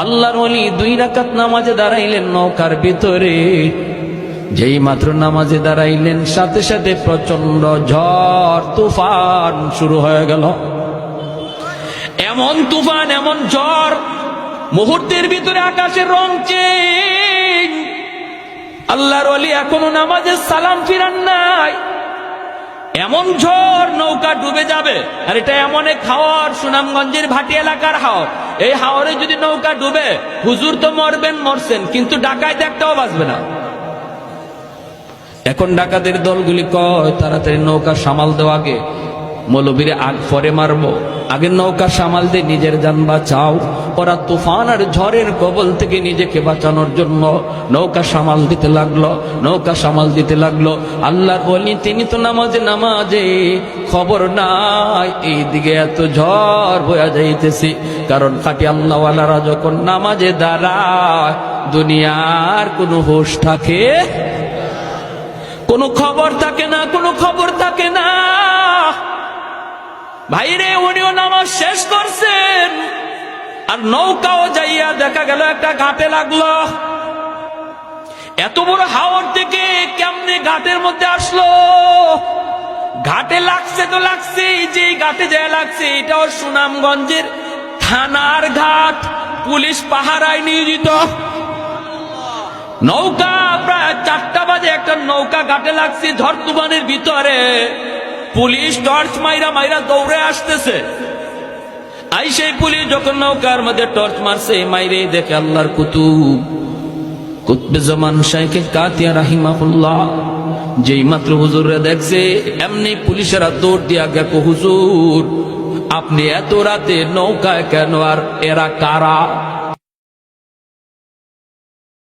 আল্লাহর ওলি 2 রাকাত নামাজে দাঁড়াইলেন নৌকার ভিতরে। যেই মাত্র নামাজে দাঁড়াইলেন সাথে সাথে প্রচন্ড ঝড় তুফান শুরু হয়ে গেল। এমন তুফান, এমন ঝড়, মুহূর্তের ভিতরে আকাশের রং চেঞ্জ। আল্লাহর ওলি এখনো নামাজের সালাম ফিরান নাই, এমন ঝড় নৌকা ডুবে যাবে। আর এটা এমন এক হাওর, সুনামগঞ্জের ভাটি এলাকার হাওর। এই হাওরে যদি নৌকা ডুবে, হুজুর তো মরবেন, মরছেন, কিন্তু ডাকাত একটাও বাঁচবে না। এখন ডাকাতের দলগুলি কয় তাড়াতাড়ি নৌকা সামাল দেওয়া, আগে মৌলবীরে আগ পরে মারবো, আগে নৌকা সামাল দিয়ে নিজের জান বাঁচাও। ওরা তুফান আর ঝড়ের কবল থেকে নিজেকে বাঁচানোর জন্য নৌকা সামাল দিতে লাগলো, নৌকা সামাল দিতে লাগলো। আল্লাহর ওলি তিনি তো নামাজে খবর নাই এইদিকে এত ঝড় বয়া যাইতেছে। কারণ খাঁটি আল্লাহওয়ালারা যখন নামাজে দাঁড়ায় দুনিয়ার কোনো হোশ থাকে, কোনো খবর থাকে না, কোনো খবর থাকে না। ভাইরে, উনিও নামাজ শেষ করছেন আর নৌকাও যাইয়া দেখা গেল একটা ঘাটে লাগলো। এত বড় হাওর থেকে কেমনে ঘাটের মধ্যে আসলো? ঘাটে লাগছে তো লাগছে, যে ঘাটে যায় লাগছে এটাও সুনামগঞ্জের থানার ঘাট, পুলিশ পাহারায় নিয়োজিত। নৌকা প্রায় 4টা বাজে একটা নৌকা ঘাটে লাগছে ঝড় তুফানের ভিতরে। পুলিশ টর্চ মাইরা মাইরা দৌড়ে আসতেছে। আই সেই পুলিশ যখন নৌকার মধ্যে টর্চ মারছে, মাইরে দেখে আল্লাহর কুতবে জামান শাইখে কাতিয়া রাহিমাহুল্লাহ। যেই মাত্র হুজুরে দেখছে, এমনি পুলিশেরা দৌড় দিয়া গেল, হুজুর আপনি এত রাতে নৌকায় কেন, আর এরা কারা?